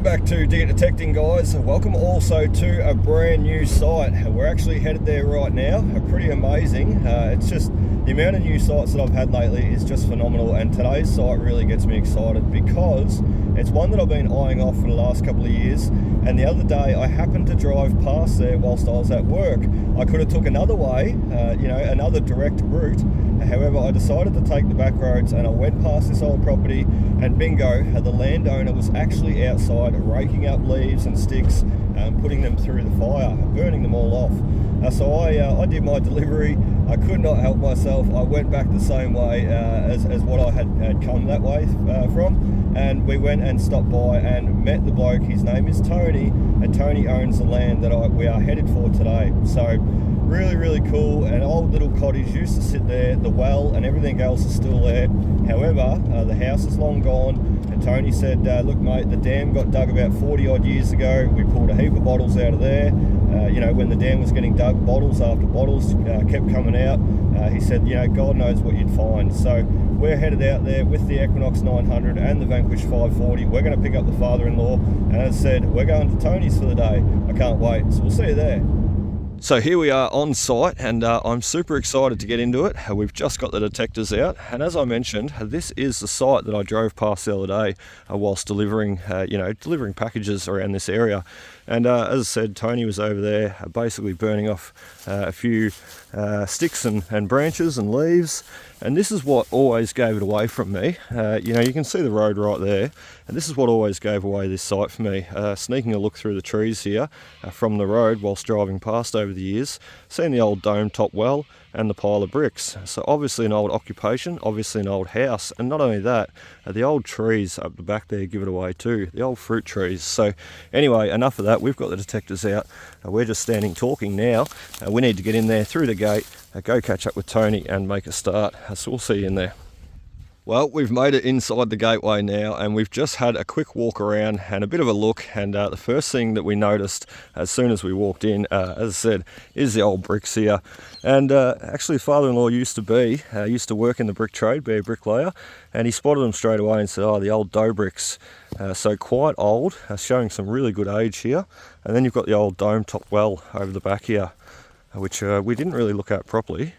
Welcome back to Detecting, guys. Welcome also to a brand new site. We're actually headed there right now. Pretty amazing. It's just the amount of new sites that I've had lately is just phenomenal, and today's site really gets me excited because it's one that I've been eyeing off for the last couple of years. And the other day I happened to drive past there whilst I was at work. I could have took another way, another direct route. However, I decided to take the back roads and I went past this old property, and bingo, the landowner was actually outside raking up leaves and sticks, putting them through the fire, burning them all off. So I did my delivery. I could not help myself. I went back the same way as what I had come that way from, and we went and stopped by and met the bloke. His name is Tony, and Tony owns the land that we are headed for today. So really cool. An old little cottage used to sit there. The well and everything else is still there. However, the house is long gone, and Tony said, look mate, the dam got dug about 40 odd years ago. We pulled a heap of bottles out of there. When the dam was getting dug, bottles after bottles kept coming out. He said, God knows what you'd find. So we're headed out there with the Equinox 900 and the Vanquish 540. We're going to pick up the father-in-law, and as I said, we're going to Tony's for the day. I can't wait, so we'll see you there. So here we are on site, and I'm super excited to get into it. We've just got the detectors out, and as I mentioned, this is the site that I drove past the other day whilst delivering packages around this area. And as I said, Tony was over there basically burning off a few sticks and branches and leaves. And this is what always gave it away from me. You can see the road right there. And this is what always gave away this site for me. Sneaking a look through the trees here from the road whilst driving past over the years. Seeing the old dome top well and the pile of bricks. So obviously an old occupation, obviously an old house. And not only that, the old trees up the back there give it away too. The old fruit trees. So anyway, enough of that. We've got the detectors out. We're just standing talking now. We need to get in there through the gate, go catch up with Tony and make a start. So we'll see you in there. Well, we've made it inside the gateway now, and we've just had a quick walk around and a bit of a look, and the first thing that we noticed as soon as we walked in, as I said, is the old bricks here. And actually father-in-law used to work in the brick trade, be a bricklayer, and he spotted them straight away and said, oh, the old dough bricks. So quite old, showing some really good age here. And then you've got the old dome top well over the back here, which we didn't really look at properly,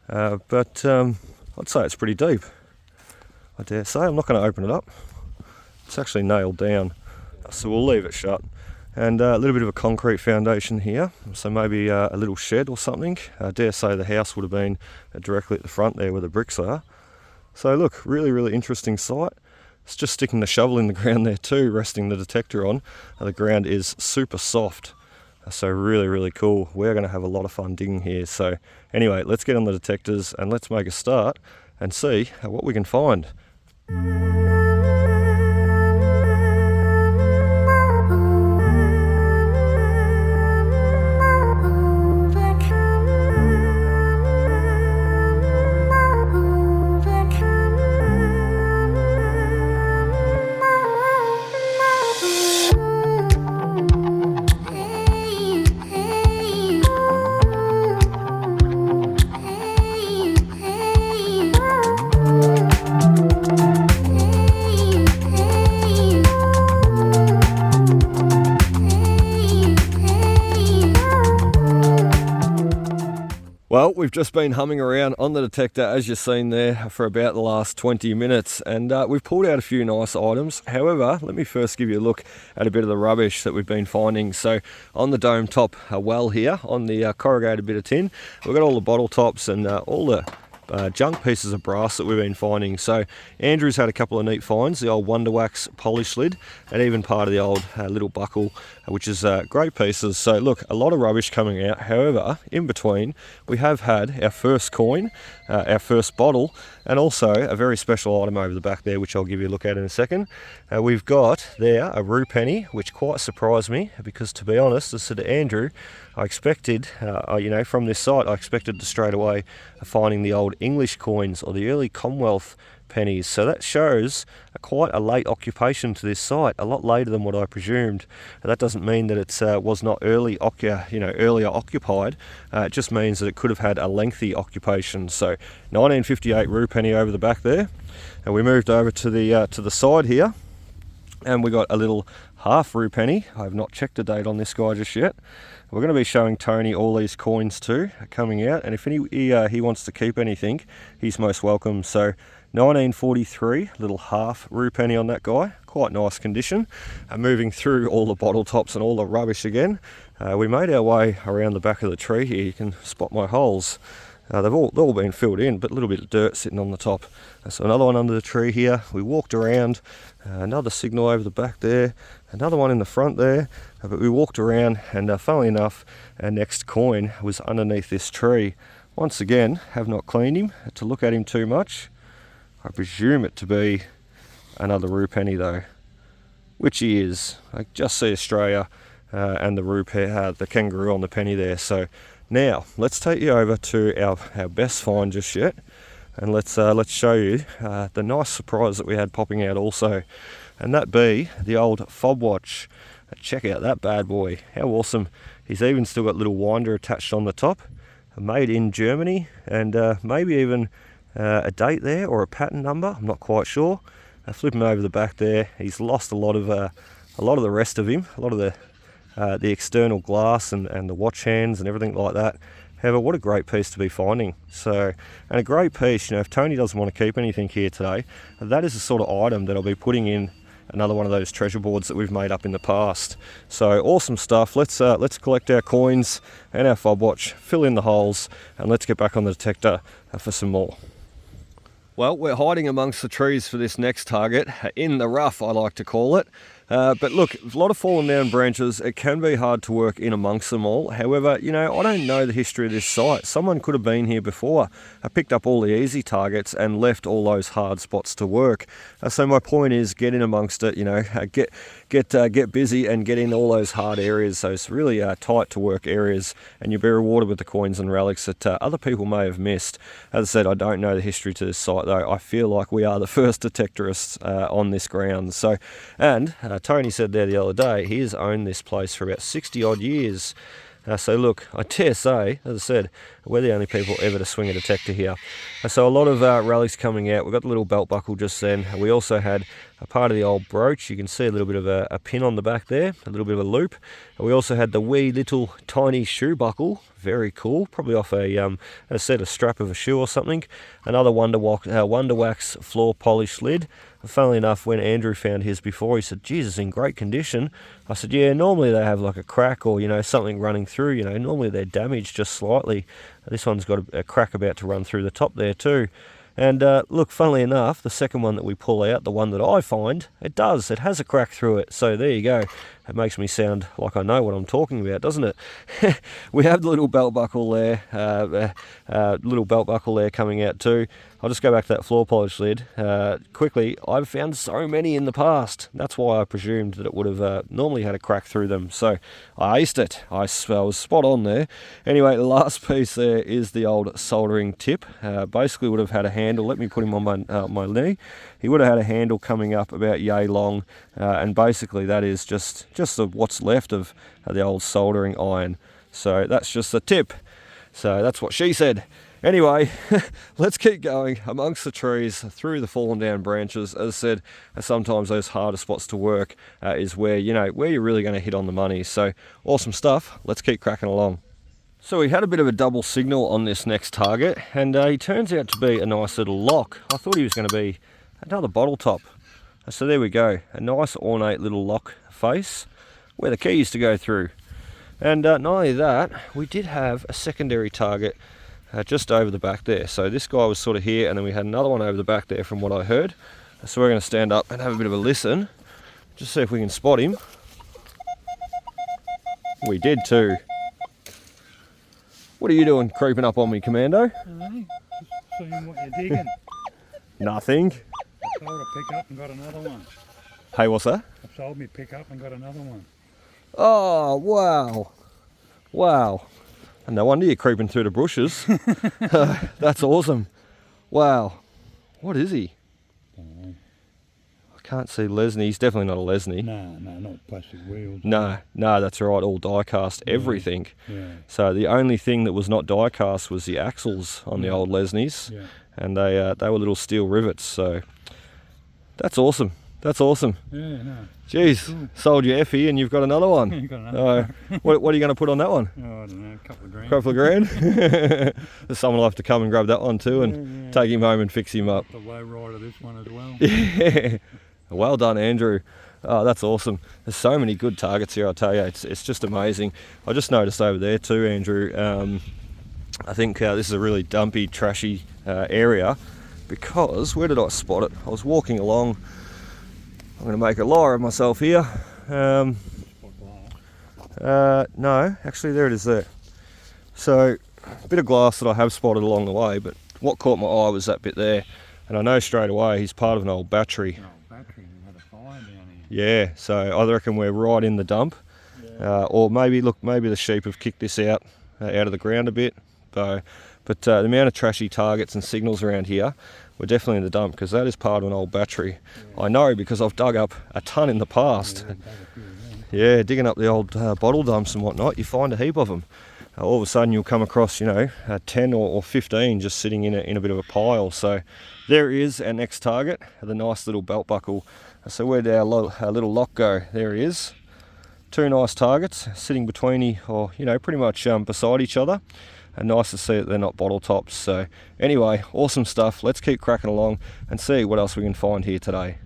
but I'd say it's pretty deep. I dare say. I'm not going to open it up. It's actually nailed down, so we'll leave it shut. And a little bit of a concrete foundation here, so maybe a little shed or something. I dare say the house would have been directly at the front there where the bricks are. So look, really interesting site. It's just sticking the shovel in the ground there too, resting the detector on. The ground is super soft, so really cool. We're going to have a lot of fun digging here. So anyway, let's get on the detectors and let's make a start and see what we can find. Well, we've just been humming around on the detector, as you've seen there, for about the last 20 minutes, and we've pulled out a few nice items. However, let me first give you a look at a bit of the rubbish that we've been finding. So on the dome top well here, on the corrugated bit of tin, we've got all the bottle tops and all the junk pieces of brass that we've been finding. So Andrew's had a couple of neat finds, the old Wonder Wax polish lid, and even part of the old little buckle, which is great pieces. So look, a lot of rubbish coming out. However, in between, we have had our first coin, our first bottle, and also a very special item over the back there, which I'll give you a look at in a second. We've got there a rue penny, which quite surprised me, because to be honest, as I said to Andrew, I expected, from this site, I expected to straight away finding the old English coins or the early Commonwealth pennies. So that shows quite a late occupation to this site, a lot later than what I presumed. That doesn't mean that it was not earlier occupied. It just means that it could have had a lengthy occupation. So 1958 rue penny over the back there, and we moved over to the side here, and we got a little half rue penny. I have not checked the date on this guy just yet. We're going to be showing Tony all these coins too coming out, and if he wants to keep anything, he's most welcome. So 1943, little half rue penny on that guy, quite nice condition. Moving through all the bottle tops and all the rubbish again, we made our way around the back of the tree here. You can spot my holes. They've all been filled in, but a little bit of dirt sitting on the top. So another one under the tree here. We walked around, another signal over the back there, another one in the front there, but we walked around, and funnily enough, our next coin was underneath this tree. Once again, have not cleaned him to look at him too much. I presume it to be another rue penny though, which he is. I just see Australia and the kangaroo on the penny there. So now let's take you over to our best find just yet, and let's show you the nice surprise that we had popping out also, and that be the old fob watch. Check out that bad boy, how awesome. He's even still got little winder attached on the top, made in Germany, and maybe even a date there or a pattern number, I'm not quite sure. Flip him over the back there. He's lost a lot of the rest of him, a lot of the external glass and the watch hands and everything like that. However, what a great piece to be finding. So, and a great piece, if Tony doesn't want to keep anything here today, that is the sort of item that I'll be putting in another one of those treasure boards that we've made up in the past. So awesome stuff. Let's collect our coins and our fob watch, fill in the holes, and let's get back on the detector for some more. Well, we're hiding amongst the trees for this next target, in the rough I like to call it. But look, a lot of fallen down branches. It can be hard to work in amongst them all. However, I don't know the history of this site. Someone could have been here before. I picked up all the easy targets and left all those hard spots to work. So my point is, get in amongst it. Get busy and get in all those hard areas, those really tight to work areas, and you'll be rewarded with the coins and relics that other people may have missed. As I said, I don't know the history to this site though. I feel like we are the first detectorists on this ground. So, and Tony said there the other day, he has owned this place for about 60 odd years. So look, I dare say, as I said, we're the only people ever to swing a detector here. So a lot of relics coming out. We've got the little belt buckle just then. We also had a part of the old brooch. You can see a little bit of a pin on the back there, a little bit of a loop. And we also had the wee little tiny shoe buckle. Very cool, probably off a strap of a shoe or something. Another Wonder Wax floor polish lid. And funnily enough, when Andrew found his before, he said, "Geez, it's in great condition." I said, "Yeah, normally they have like a crack or something running through. Normally they're damaged just slightly. This one's got a crack about to run through the top there too." And look, funnily enough, the second one that we pull out, the one that I find, it has a crack through it. So there you go. It makes me sound like I know what I'm talking about, doesn't it? We have the little belt buckle there, coming out too. I'll just go back to that floor polish lid quickly. I've found so many in the past. That's why I presumed that it would have normally had a crack through them. So I aced it. I was spot on there. Anyway, the last piece there is the old soldering tip. Basically would have had a handle. Let me put him on my knee. He would have had a handle coming up about yay long, and basically that is just what's left of the old soldering iron. So that's just the tip. So that's what she said. Anyway, let's keep going amongst the trees, through the fallen down branches. As I said, sometimes those harder spots to work is where you're really going to hit on the money. So awesome stuff. Let's keep cracking along. So we had a bit of a double signal on this next target, and he turns out to be a nice little lock. I thought he was going to be another bottle top. So there we go, a nice ornate little lock face where the key used to go through. And not only that, we did have a secondary target just over the back there. So this guy was sort of here, and then we had another one over the back there from what I heard. So we're going to stand up and have a bit of a listen, just see if we can spot him. We did too. What are you doing creeping up on me, Commando? Just seeing what you're digging. Nothing. I sold a pickup and got another one. Hey, what's that? I sold me pickup and got another one. Oh, wow. Wow. And no wonder you're creeping through the bushes. That's awesome. Wow. What is he? I can't see Lesney. He's definitely not a Lesney. No, not plastic wheels. No, that's right. All die cast, everything. Yeah. So the only thing that was not die cast was the axles on the old Lesneys. Yeah. And they were little steel rivets. So that's awesome. That's awesome. Yeah, no. Jeez, Cool. sold your Effie and you've got another one. You got another. What are you going to put on that one? Oh, I don't know, a couple of grand. Couple of grand? Someone will have to come and grab that one too and take him home and fix him up. The low rider this one as well. Yeah. Well done, Andrew. Oh, that's awesome. There's so many good targets here, I tell you. It's just amazing. I just noticed over there too, Andrew, I think this is a really dumpy, trashy area because, where did I spot it? I was walking along. I'm going to make a liar of myself here. No, actually there it is there. So, a bit of glass that I have spotted along the way, but what caught my eye was that bit there. And I know straight away he's part of an old battery. Had a fire down here. Yeah, so I reckon we're right in the dump. Yeah. Or maybe the sheep have kicked this out of the ground a bit. So, but the amount of trashy targets and signals around here, we're definitely in the dump because that is part of an old battery. Yeah. I know because I've dug up a ton in the past. Yeah, digging up the old bottle dumps and whatnot, you find a heap of them. All of a sudden you'll come across, 10 or 15 just sitting in a bit of a pile. So there is our next target, the nice little belt buckle. So where'd our little lock go? There he is. Two nice targets sitting between, pretty much beside each other. And nice to see that they're not bottle tops. So anyway, awesome stuff. Let's keep cracking along and see what else we can find here today.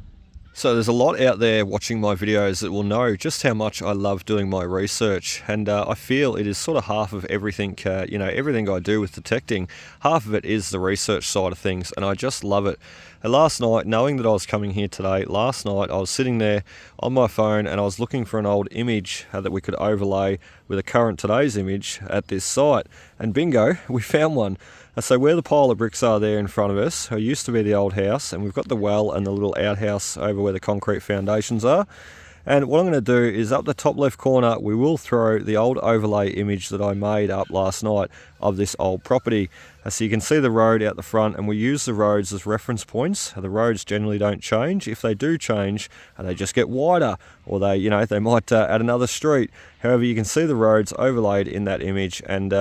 So there's a lot out there watching my videos that will know just how much I love doing my research, and I feel it is sort of half of everything, everything I do with detecting, half of it is the research side of things, and I just love it. And last night, knowing that I was coming here today, I was sitting there on my phone and I was looking for an old image that we could overlay with a current today's image at this site, and bingo, we found one. So where the pile of bricks are there in front of us, it used to be the old house, and we've got the well and the little outhouse over where the concrete foundations are. And what I'm going to do is up the top left corner, we will throw the old overlay image that I made up last night of this old property. So you can see the road out the front, and we use the roads as reference points. The roads generally don't change. If they do change, they just get wider, or they might add another street. However, you can see the roads overlaid in that image, and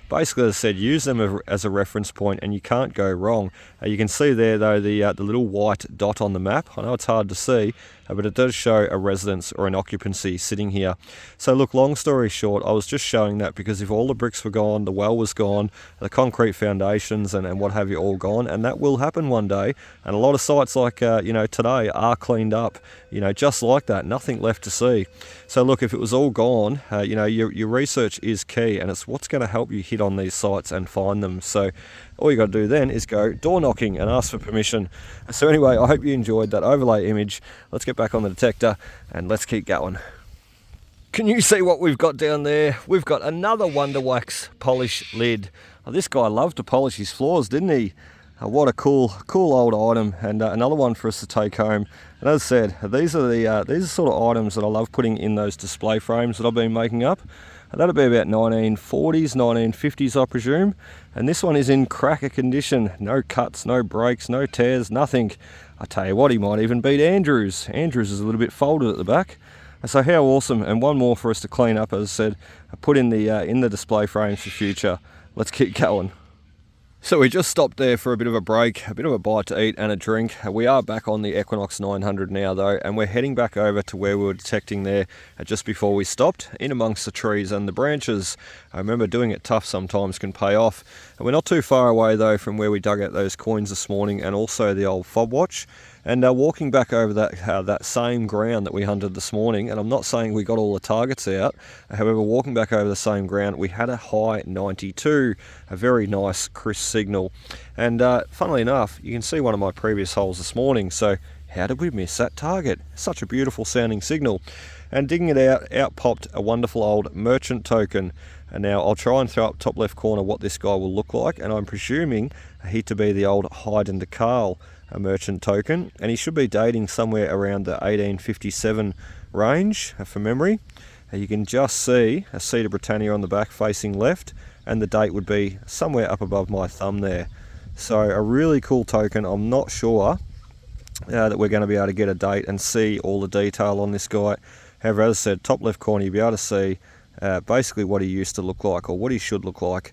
basically, as I said, use them as a reference point, and you can't go wrong. You can see there, though, the little white dot on the map. I know it's hard to see, but it does show a residence or an occupancy sitting here. So look, long story short, I was just showing that because if all the bricks were gone, the well was gone, the concrete foundations and what have you all gone, and that will happen one day, and a lot of sites like today are cleaned up, just like that, nothing left to see. So look, if it was all gone, your research is key, and it's what's going to help you hit on these sites and find them. So all you got to do then is go door knocking and ask for permission. So anyway, I hope you enjoyed that overlay image. Let's get back on the detector and let's keep going. Can you see what we've got down there? We've got another Wonder Wax polish lid. Oh, this guy loved to polish his floors, didn't he? What a cool old item, and another one for us to take home. And as I said, these are sort of items that I love putting in those display frames that I've been making up. That'll be about 1940s, 1950s, I presume. And this one is in cracker condition. No cuts, no breaks, no tears, nothing. I tell you what, he might even beat Andrew's. Andrew's is a little bit folded at the back. So how awesome, and one more for us to clean up, as I said, put in the display frames for future. Let's keep going. So we just stopped there for a bit of a break, a bit of a bite to eat and a drink. We are back on the Equinox 900 now though, and we're heading back over to where we were detecting there just before we stopped, in amongst the trees and the branches. I remember doing it tough sometimes can pay off. And we're not too far away though from where we dug out those coins this morning, and also the old fob watch. And walking back over that same ground that we hunted this morning, and I'm not saying we got all the targets out, however, walking back over the same ground, we had a high 92, a very nice crisp signal. And funnily enough, you can see one of my previous holes this morning, so how did we miss that target? Such a beautiful sounding signal. And digging it out popped a wonderful old merchant token. And now I'll try and throw up top left corner what this guy will look like, and I'm presuming he to be the old Hyde and de Carl, a merchant token, and he should be dating somewhere around the 1857 range for memory. You can just see a Seat of Britannia on the back facing left, and the date would be somewhere up above my thumb there. So a really cool token. I'm not sure that we're going to be able to get a date and see all the detail on this guy. However, as I said, top left corner you'll be able to see basically what he used to look like, or what he should look like.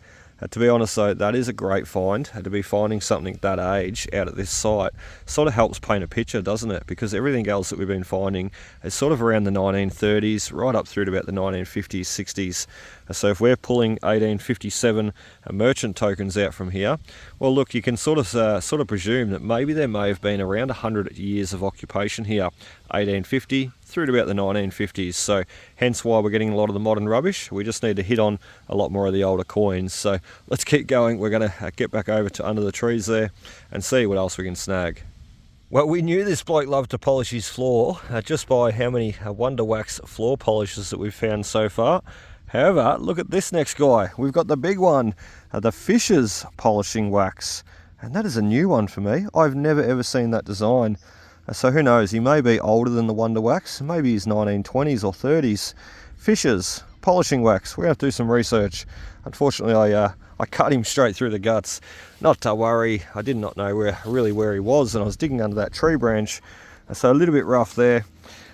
To be honest though, that is a great find. To be finding something that age out at this site sort of helps paint a picture, doesn't it? Because everything else that we've been finding is sort of around the 1930s, right up through to about the 1950s, 60s. So if we're pulling 1857 merchant tokens out from here, well look, you can sort of presume that maybe there may have been around 100 years of occupation here, 1850 through to about the 1950s. So hence why we're getting a lot of the modern rubbish. We just need to hit on a lot more of the older coins. So let's keep going. We're going to get back over to under the trees there and see what else we can snag. Well, we knew this bloke loved to polish his floor just by how many Wonder Wax floor polishes that we've found so far. However, look at this next guy. We've got the big one, the Fisher's polishing wax. And that is a new one for me. I've never ever seen that design. So who knows, he may be older than the Wonder Wax. Maybe he's 1920s or 30s. Fisher's polishing wax. We're going to have to do some research. Unfortunately, I cut him straight through the guts. Not to worry, I did not know where he was, and I was digging under that tree branch. So a little bit rough there.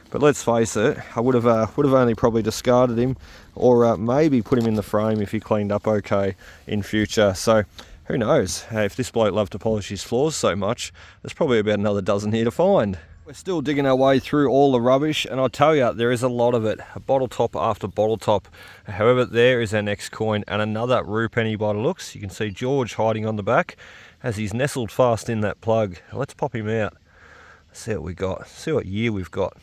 But let's face it, I would have only probably discarded him, or maybe put him in the frame if he cleaned up okay in future. So who knows, if this bloke loved to polish his floors so much, there's probably about another dozen here to find. We're still digging our way through all the rubbish, and I tell you, there is a lot of it, bottle top after bottle top. However, there is our next coin, and another rue penny by the looks. You can see George hiding on the back as he's nestled fast in that plug. Let's pop him out. Let's see what we got, see what year we've got.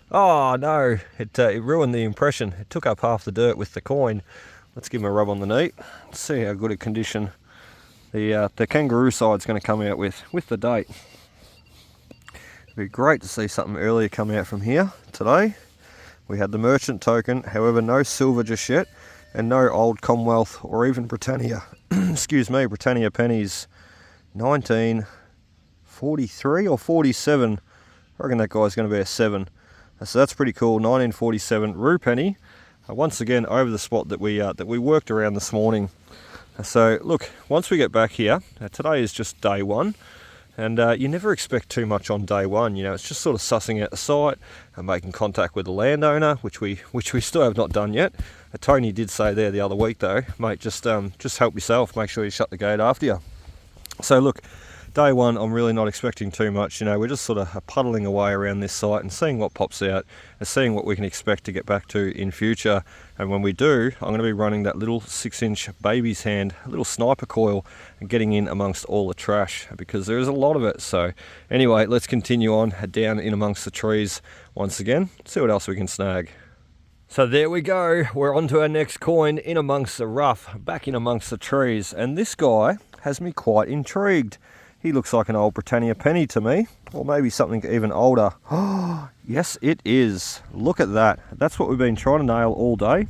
Oh no, it ruined the impression. It took up half the dirt with the coin. Let's give him a rub on the knee. Let's see how good a condition the kangaroo side's going to come out with the date. It'd be great to see something earlier come out from here today. We had the merchant token, however no silver just yet, and no old Commonwealth or even Britannia, excuse me, Britannia pennies. 1943 or 47, I reckon that guy's going to be a 7. So that's pretty cool. 1947 rue penny, once again over the spot that we worked around this morning. So look, once we get back here, today is just day one, and you never expect too much on day one. You know, it's just sort of sussing out the site and making contact with the landowner, which we still have not done yet. Tony did say there the other week though, mate, just help yourself, make sure you shut the gate after you. So look, day one, I'm really not expecting too much. You know, we're just sort of puddling away around this site and seeing what pops out and seeing what we can expect to get back to in future. And when we do, I'm going to be running that little 6-inch baby's hand, a little sniper coil, and getting in amongst all the trash because there is a lot of it. So anyway, let's continue on down in amongst the trees once again, see what else we can snag. So there we go, we're on to our next coin in amongst the rough, back in amongst the trees, and this guy has me quite intrigued. He looks like an old Britannia penny to me, or maybe something even older. Oh, yes it is. Look at that. That's what we've been trying to nail all day.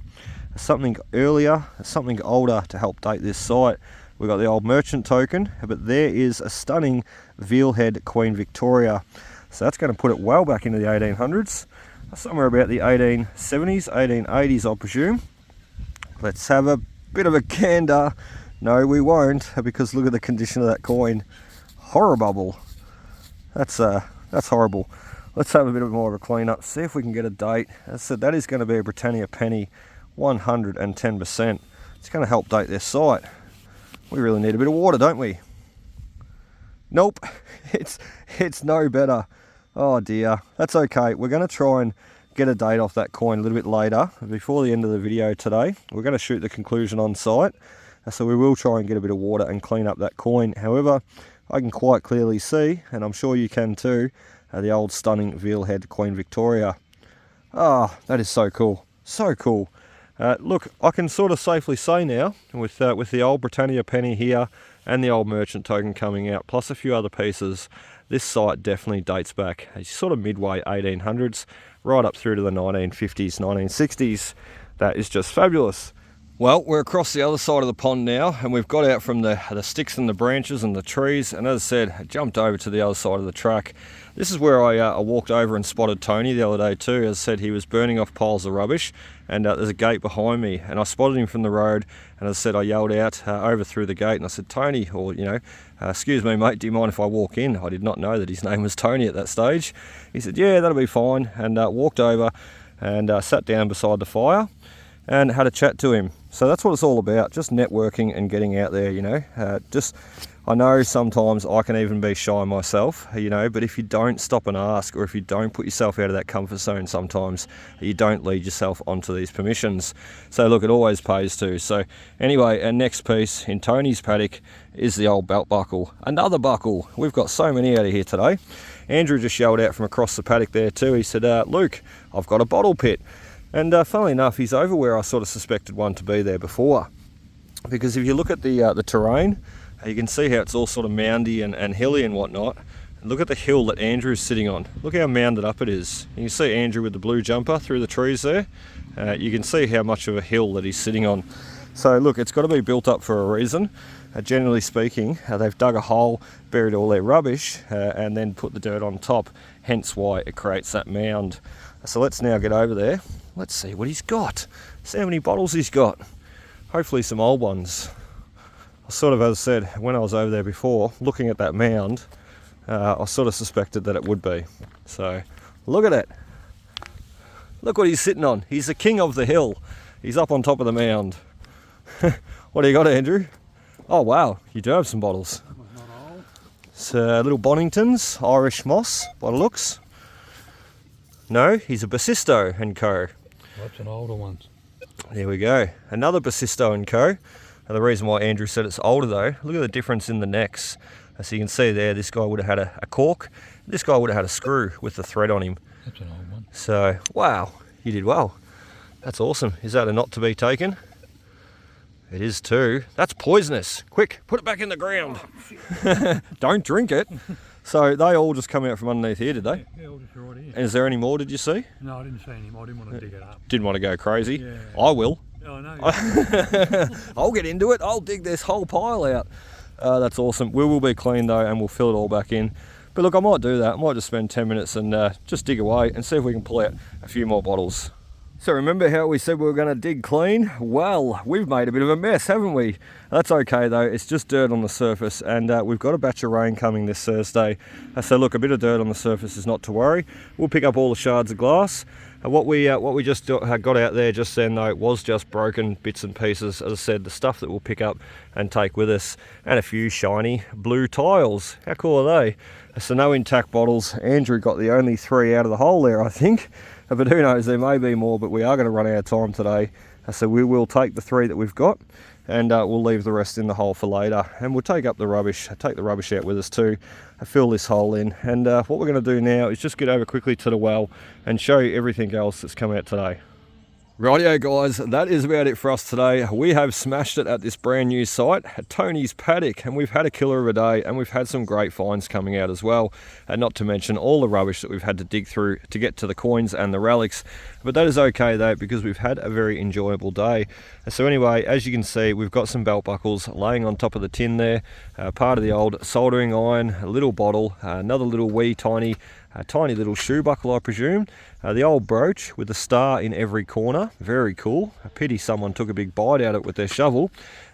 Something earlier, something older to help date this site. We've got the old merchant token, but there is a stunning veal-head Queen Victoria. So that's going to put it well back into the 1800s, somewhere about the 1870s, 1880s I presume. Let's have a bit of a gander. No, we won't, because look at the condition of that coin. Horrible. That's horrible. Let's have a bit more of a clean up, see if we can get a date. As I said, that is going to be a Britannia penny, 110%. It's going to help date this site. We really need a bit of water, don't we? Nope, it's no better. Oh dear, that's okay. We're going to try and get a date off that coin a little bit later, before the end of the video today. We're going to shoot the conclusion on site, so we will try and get a bit of water and clean up that coin. However, I can quite clearly see, and I'm sure you can too, the old stunning veal-head Queen Victoria. Ah, that is so cool, so cool. Look, I can sort of safely say now, with the old Britannia penny here and the old merchant token coming out, plus a few other pieces, this site definitely dates back sort of midway 1800s, right up through to the 1950s, 1960s. That is just fabulous. Well, we're across the other side of the pond now, and we've got out from the sticks and the branches and the trees, and as I said, I jumped over to the other side of the track. This is where I walked over and spotted Tony the other day too. As I said, he was burning off piles of rubbish, and there's a gate behind me, and I spotted him from the road, and as I said, I yelled out over through the gate, and I said, Tony, or excuse me mate, do you mind if I walk in? I did not know that his name was Tony at that stage. He said, yeah, that'll be fine, and walked over and sat down beside the fire. and had a chat to him. So that's what it's all about, just networking and getting out there, you know. I know sometimes I can even be shy myself, you know, but if you don't stop and ask, or if you don't put yourself out of that comfort zone sometimes, you don't lead yourself onto these permissions. So look, it always pays to. So anyway, our next piece in Tony's paddock is the old belt buckle. Another buckle. We've got so many out of here today. Andrew just yelled out from across the paddock there too. He said, Luke, I've got a bottle pit. And funnily enough, he's over where I sort of suspected one to be there before. Because if you look at the terrain, you can see how it's all sort of moundy and hilly and whatnot. And look at the hill that Andrew's sitting on. Look how mounded up it is. You can see Andrew with the blue jumper through the trees there. You can see how much of a hill that he's sitting on. So look, it's got to be built up for a reason. Generally speaking, they've dug a hole, buried all their rubbish, and then put the dirt on top. Hence why it creates that mound. So let's now get over there. Let's see what he's got. See how many bottles he's got. Hopefully some old ones. Sort of, as I said, when I was over there before, looking at that mound, I sort of suspected that it would be. So, look at it. Look what he's sitting on. He's the king of the hill. He's up on top of the mound. What do you got, Andrew? Oh, wow, you do have some bottles. Not old. It's little Boningtons, Irish moss, by the looks. No, he's a Basisto & Co. Lots of older ones. There we go. Another Basisto & Co. Now, the reason why Andrew said it's older though, look at the difference in the necks. So you can see there, this guy would have had a cork. This guy would have had a screw with the thread on him. That's an old one. So, wow, you did well. That's awesome. Is that a not to be taken? It is too. That's poisonous. Quick, put it back in the ground. Don't drink it. So they all just come out from underneath here, did they? Yeah, all just right here. And is there any more, did you see? No, I didn't see any more. I didn't want to dig it up. Didn't want to go crazy. Yeah. I will. Oh, no. I'll get into it. I'll dig this whole pile out. That's awesome. We will be clean though, and we'll fill it all back in. But look, I might do that. I might just spend 10 minutes and just dig away and see if we can pull out a few more bottles. So remember how we said we were going to dig clean? Well, we've made a bit of a mess, haven't we? That's okay though, it's just dirt on the surface, and we've got a batch of rain coming this Thursday. So look, a bit of dirt on the surface is not to worry. We'll pick up all the shards of glass. What we just got out there just then though was just broken bits and pieces, as I said, the stuff that we'll pick up and take with us, and a few shiny blue tiles. How cool are they? So no intact bottles. Andrew got the only 3 out of the hole there, I think. But who knows, there may be more, but we are going to run out of time today. So we will take the 3 that we've got, and we'll leave the rest in the hole for later. And we'll take up the rubbish, take the rubbish out with us too, fill this hole in. And what we're going to do now is just get over quickly to the well and show you everything else that's come out today. Rightio guys, that is about it for us today. We have smashed it at this brand new site, at Tony's Paddock, and we've had a killer of a day, and we've had some great finds coming out as well, and not to mention all the rubbish that we've had to dig through to get to the coins and the relics. But that is okay though, because we've had a very enjoyable day. So anyway, as you can see, we've got some belt buckles laying on top of the tin there, part of the old soldering iron, a little bottle, another little wee tiny little shoe buckle, I presume. The old brooch with the star in every corner, very cool. A pity someone took a big bite out of it with their shovel.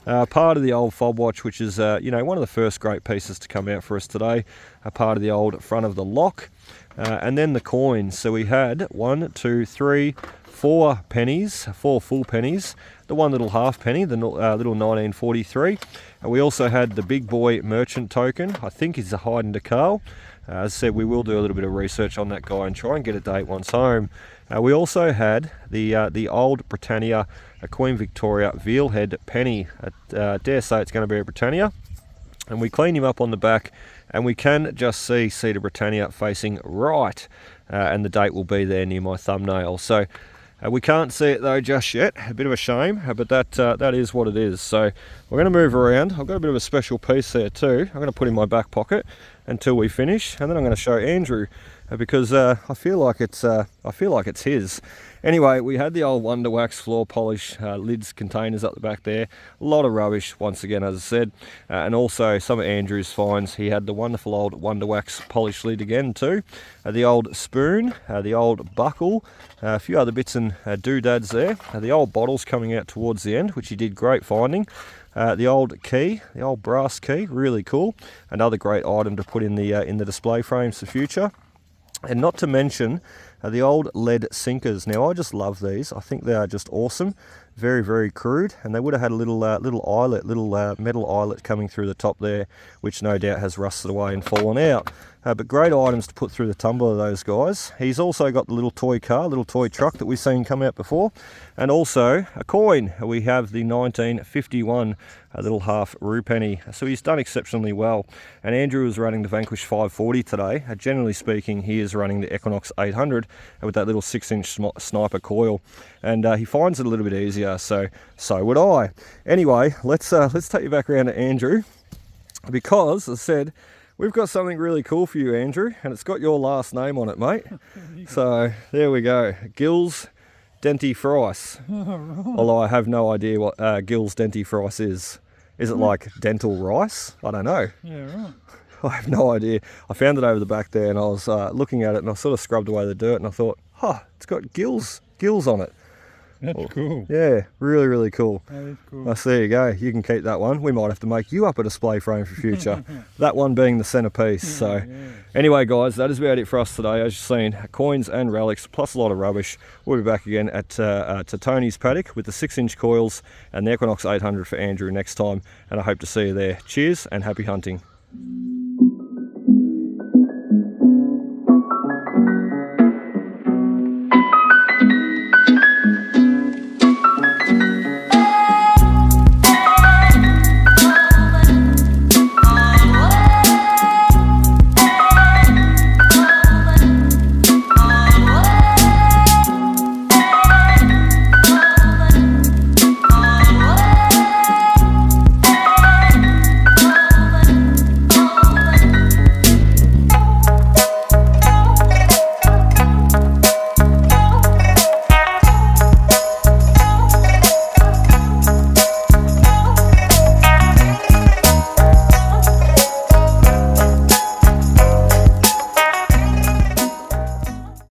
Part of the old fob watch, which is you know, one of the first great pieces to come out for us today. A part of the old front of the lock, and then the coins. So we had 1, 2, 3, 4 pennies, 4 full pennies, the one little half penny, the little 1943. We also had the big boy merchant token. I think he's a hide and a Carl. As I said, we will do a little bit of research on that guy and try and get a date once home. We also had the old Britannia, a Queen Victoria veal head penny. Dare say it's going to be a Britannia. And we clean him up on the back, and we can just see Cedar Britannia facing right, and the date will be there near my thumbnail. So we can't see it though just yet, a bit of a shame, but that is what it is. So we're going to move around. I've got a bit of a special piece there too. I'm going to put in my back pocket until we finish, and then I'm going to show Andrew, because I feel like it's his. Anyway, we had the old Wonder Wax floor polish lids containers up the back there. A lot of rubbish, once again, as I said. And also some of Andrew's finds. He had the wonderful old Wonder Wax polish lid again too. The old spoon, the old buckle, a few other bits and doodads there. The old bottles coming out towards the end, which he did great finding. The old key, the old brass key, really cool. Another great item to put in the display frames for future. And not to mention the old lead sinkers. Now I just love these. I think they are just awesome. Very, very crude, and they would have had a little metal eyelet coming through the top there, which no doubt has rusted away and fallen out. But great items to put through the tumbler, those guys. He's also got the little toy car, little toy truck that we've seen come out before, and also a coin. We have the 1951 little half rupenny. So he's done exceptionally well. And Andrew is running the Vanquish 540 today. Generally speaking, he is running the Equinox 800 with that little 6-inch sniper coil, and he finds it a little bit easier. So would I. Anyway, let's take you back around to Andrew, because as I said, we've got something really cool for you, Andrew, and it's got your last name on it, mate. So there we go, Gills Dentifrice. Right. Although I have no idea what Gills Dentifrice is. Is it like dental rice? I don't know. Yeah, right. I have no idea. I found it over the back there, and I was looking at it, and I sort of scrubbed away the dirt, and I thought, it's got gills on it. That's cool. Yeah, really, really cool. That is cool. So there you go. You can keep that one. We might have to make you up a display frame for future. That one being the centerpiece. So anyway, guys, that is about it for us today. As you've seen, coins and relics, plus a lot of rubbish. We'll be back again at to Tony's Paddock with the 6-inch coils and the Equinox 800 for Andrew next time. And I hope to see you there. Cheers and happy hunting.